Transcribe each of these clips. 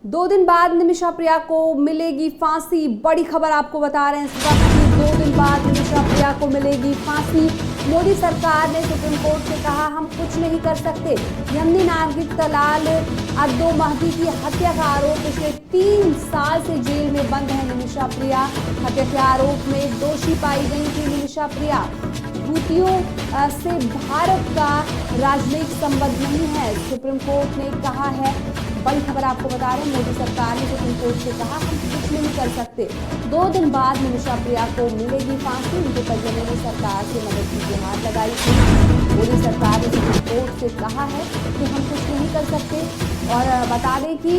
2 दिन बाद निमिषा प्रिया को मिलेगी फांसी। बड़ी खबर आपको बता रहे हैं इस वक्त। 2 दिन बाद निमिषा प्रिया को मिलेगी फांसी। मोदी सरकार ने सुप्रीम कोर्ट से कहा हम कुछ नहीं कर सकते। यमनी नागरिक तलाल अब्दो महदी की हत्या का आरोप, पिछले 3 साल से जेल में बंद है निमिषा प्रिया। हत्या के आरोप में दोषी पाई गई थी निमिषा प्रिया। हूतियों से भारत का राजनयिक संबंध नहीं है, सुप्रीम कोर्ट ने कहा है। बड़ी खबर आपको बता रहे हैं, मोदी सरकार ने सुप्रीम कोर्ट से कहा हम कुछ नहीं कर सकते। 2 दिन बाद निमिषा प्रिया को मिलेगी फांसी। उनके परिजनों ने सरकार से मदद की गुहार लगाई थी। मोदी सरकार ने सुप्रीम कोर्ट से कहा है कि हम कुछ नहीं कर सकते। और बता दें कि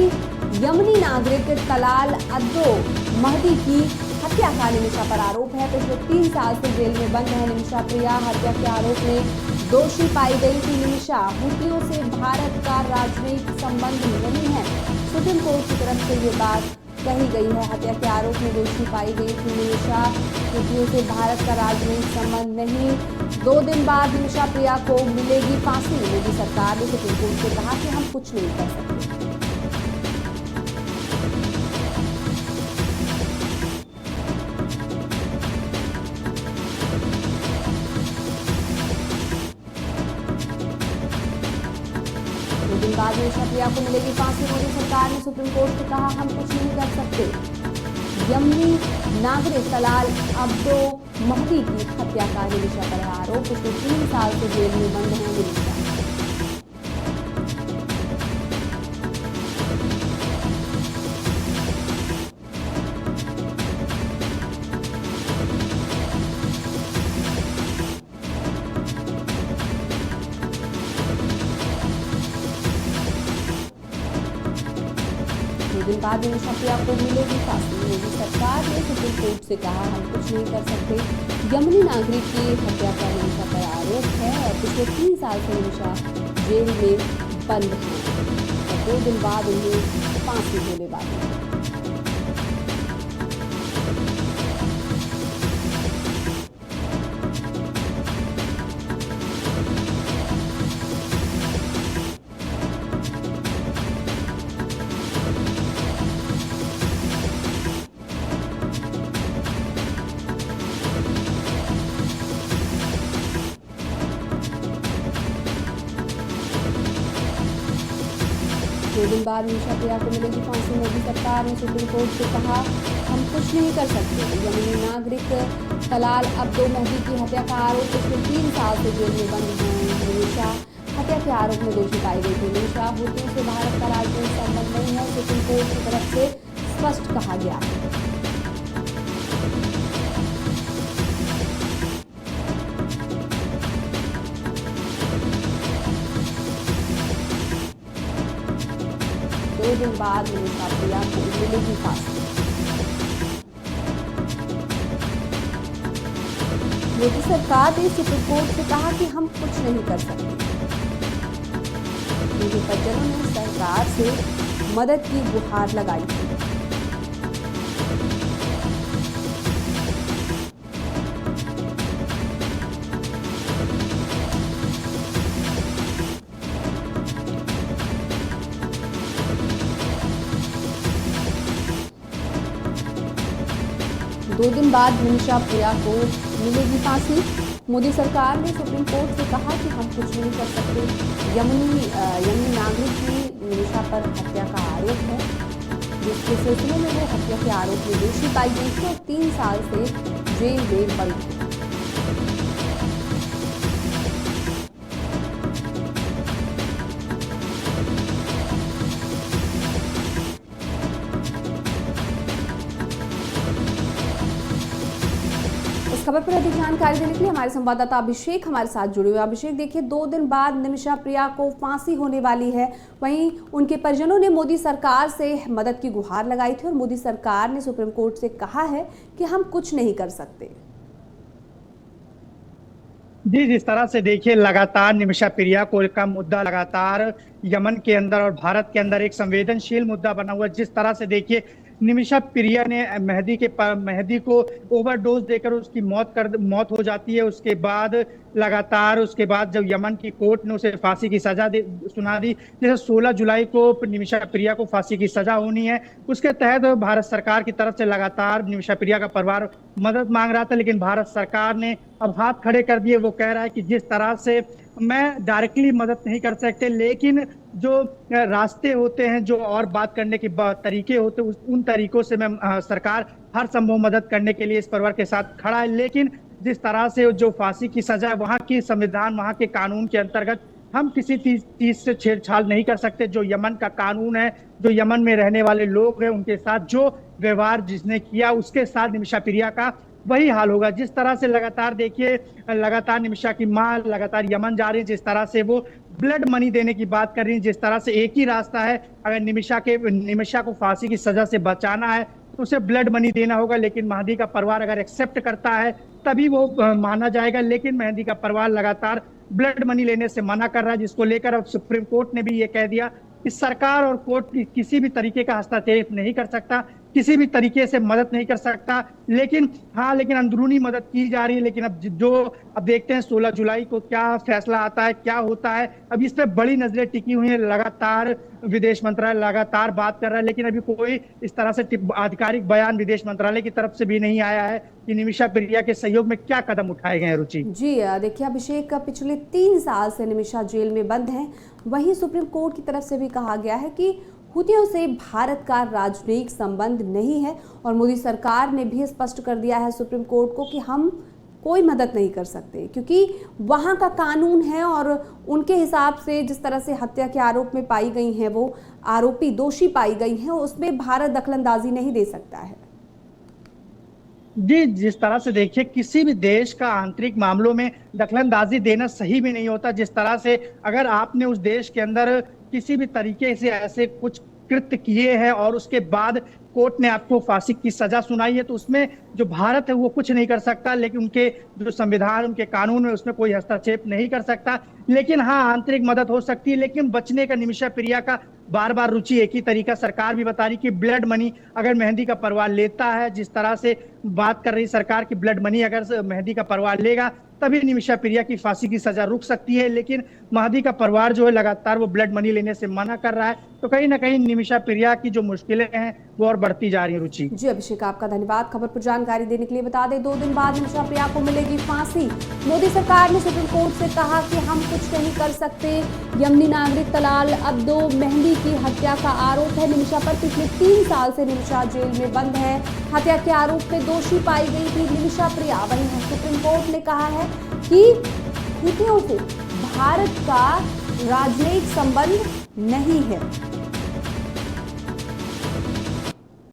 यमनी नागरिक तलाल अब्दो महदी की हत्या का निमिषा पर आरोप है। पिछले 3 साल से जेल में बंद है निमिषा प्रिया। हत्या के आरोप में दोषी पाई गई थी निमिषा। हूतियों से भारत का राजनयिक संबंध नहीं है, सुप्रीम कोर्ट की तरफ से ये बात कही गई है। हत्या के आरोप में दोषी पाई गई थी निमिषा। हूतियों से भारत का राजनयिक संबंध नहीं। 2 दिन बाद निमिषा प्रिया को मिलेगी फांसी। मोदी सरकार ने सुप्रीम कोर्ट से कहा कि हम कुछ नहीं कर सकते। 2 दिन बाद निमिषा प्रिया को मिलेगी फांसी। मोदी सरकार ने सुप्रीम कोर्ट से कहा हम कुछ नहीं कर सकते। यमनी नागरिक तलाल अब्दो महदी की हत्या का निमिषा पर आरोप, पिछले 3 साल से जेल में बंद है निमिषा। दिन बाद निमिषा प्रिया को मिलेगी फांसी। मोदी सरकार ने सुप्रीम कोर्ट से कहा हम कुछ नहीं कर सकते। यमनी नागरिक की हत्या का निमिषा पर आरोप है और पिछले 3 साल से निमिषा जेल में बंद है और 2 दिन बाद उन्हें फांसी होने वाली है। दो दिन बाद निमिषा प्रिया को मिलेगी फांसी। मोदी सरकार ने सुप्रीम कोर्ट से कहा हम कुछ नहीं कर सकते। यमनी नागरिक तलाल अब्दो महदी की हत्या का आरोप, पिछले 3 साल से जेल में बंद है निमिषा। हत्या के आरोप में दोषी पाई गई थी निमिषा। हूतियों से भारत का राजनयिक संबंध नहीं है, सुप्रीम कोर्ट की तरफ से स्पष्ट कहा गया है। दो दिन बाद निमिषा प्रिया को मिलेगी फांसी। मोदी सरकार ने सुप्रीम कोर्ट से कहा कि हम कुछ नहीं कर सकते। उनके परिजनों ने सरकार से मदद की गुहार लगाई थी। दो दिन बाद निमिषा प्रिया को मिलेगी फांसी। मोदी सरकार ने सुप्रीम कोर्ट से कहा कि हम कुछ नहीं कर सकते। यमनी नागरिक की निमिषा पर हत्या का आरोप है, जिसके सिलसिले में वो हत्या के आरोप में दोषी पाई गई थी और 3 साल से जेल में बंद थी। इस खबर पर अधिक जानकारी देने के लिए हमारे संवाददाता अभिषेक हमारे साथ जुड़े हुए। अभिषेक, देखिए 2 दिन बाद निमिषा प्रिया को फांसी होने वाली है। वहीं उनके परिजनों ने मोदी सरकार से मदद की गुहार लगाई थी और मोदी सरकार ने सुप्रीम कोर्ट से कहा है कि हम कुछ नहीं कर सकते। जी, जिस तरह से देखिए लगातार निमिषा प्रिया को का मुद्दा लगातार यमन के अंदर और भारत के अंदर एक संवेदनशील मुद्दा बना हुआ है। जिस तरह से देखिए निमिषा प्रिया ने मेहदी को ओवरडोज देकर उसकी मौत हो जाती है। उसके बाद लगातार उसके बाद जब यमन की कोर्ट ने उसे फांसी की सजा सुना दी, जैसे 16 जुलाई को निमिषा प्रिया को फांसी की सजा होनी है, उसके तहत भारत सरकार की तरफ से लगातार निमिषा प्रिया का परिवार मदद मांग रहा था। लेकिन भारत सरकार ने अब हाथ खड़े कर दिए। वो कह रहा है कि जिस तरह से मैं डायरेक्टली मदद नहीं कर सकते, लेकिन जो रास्ते होते हैं, जो और बात करने के तरीके होते हैं, उन तरीकों से मैं सरकार हर संभव मदद करने के लिए इस परिवार के साथ खड़ा है। लेकिन जिस तरह से जो फांसी की सजा है, वहाँ की संविधान, वहाँ के कानून के अंतर्गत हम किसी चीज से छेड़छाड़ नहीं कर सकते। जो यमन का कानून है, जो यमन में रहने वाले लोग हैं, उनके साथ जो व्यवहार जिसने किया, उसके साथ निमिषा प्रिया का वही हाल होगा। जिस तरह से लगातार देखिए, लगातार निमिषा की मां लगातार यमन जा रही है, जिस तरह से वो ब्लड मनी देने की बात कर रही है, जिस तरह से एक ही रास्ता है, अगर निमिषा को फांसी की सजा से बचाना है तो उसे ब्लड मनी देना होगा। लेकिन मेहदी का परिवार अगर एक्सेप्ट करता है तभी वो माना जाएगा। लेकिन मेहदी का परिवार लगातार ब्लड मनी लेने से मना कर रहा है, जिसको लेकर अब सुप्रीम कोर्ट ने भी ये कह दिया कि सरकार और कोर्ट किसी भी तरीके का हस्तक्षेप नहीं कर सकता, किसी भी तरीके से मदद नहीं कर सकता। लेकिन अंदरूनी मदद की जा रही है। लेकिन अब देखते हैं 16 जुलाई को क्या फैसला आता है, क्या होता है। अब इस पे बड़ी नजरें टिकी हुई हैं। लगातार विदेश मंत्रालय लगातार बात कर रहा है, लेकिन अभी कोई इस तरह से आधिकारिक बयान विदेश मंत्रालय की तरफ से भी नहीं आया है कि निमिषा प्रिया के सहयोग में क्या कदम उठाए गए हैं। रुचि जी देखिए अभिषेक, पिछले 3 साल से निमिषा जेल में बंद हैं। वहीं सुप्रीम कोर्ट की तरफ से भी कहा गया है कि हुतियों से भारत का राजनयिक संबंध नहीं है, और मोदी सरकार ने भी स्पष्ट कर दिया है सुप्रीम कोर्ट को कि हम कोई मदद नहीं कर सकते, क्योंकि वहाँ का कानून है और उनके हिसाब से जिस तरह से हत्या के आरोप में पाई गई हैं, वो आरोपी दोषी पाई गई हैं, उसमें भारत दखलंदाजी नहीं दे सकता है। जी, जिस तरह से देखिए, किसी भी देश का आंतरिक मामलों में दखलंदाजी देना सही भी नहीं होता। जिस तरह से अगर आपने उस देश के अंदर किसी भी तरीके से ऐसे कुछ कृत्य किए हैं और उसके बाद कोर्ट ने आपको फांसी की सजा सुनाई है, तो उसमें जो भारत है वो कुछ नहीं कर सकता। लेकिन उनके जो संविधान, उनके कानून है, उसमें कोई हस्तक्षेप नहीं कर सकता। लेकिन हाँ, आंतरिक मदद हो सकती है। लेकिन बचने का निमिषा प्रिया का बार बार रुचि एक ही तरीका सरकार भी बता रही कि ब्लड मनी अगर मेहदी का परिवार लेता है, जिस तरह से बात कर रही सरकार की ब्लड मनी अगर मेहदी का परिवार लेगा तभी निमिषा प्रिया की फांसी की सजा रुक सकती है। लेकिन मेहदी का परिवार जो है लगातार वो ब्लड मनी लेने से मना कर रहा है, तो कहीं ना कहीं निमिषा प्रिया की जो मुश्किलें हैं वो और बढ़ती जा रही है। रुचि जी अभिषेक, आपका धन्यवाद खबर पर जानकारी देने के लिए। बता दें 2 दिन बाद निमिषा प्रिया को मिलेगी फांसी। मोदी सरकार ने सुप्रीम कोर्ट से कहा कि हम कुछ नहीं कर सकते। यमनी नागरिक तलाल अब्दो मेहदी की हत्या का आरोप है निमिषा पर। पिछले 3 साल से निमिषा जेल में बंद है। हत्या के आरोप में दोषी पाई गई थी निमिषा प्रिया। वहीं सुप्रीम कोर्ट ने कहा है कि हुतियों से भारत का राजनयिक संबंध नहीं है।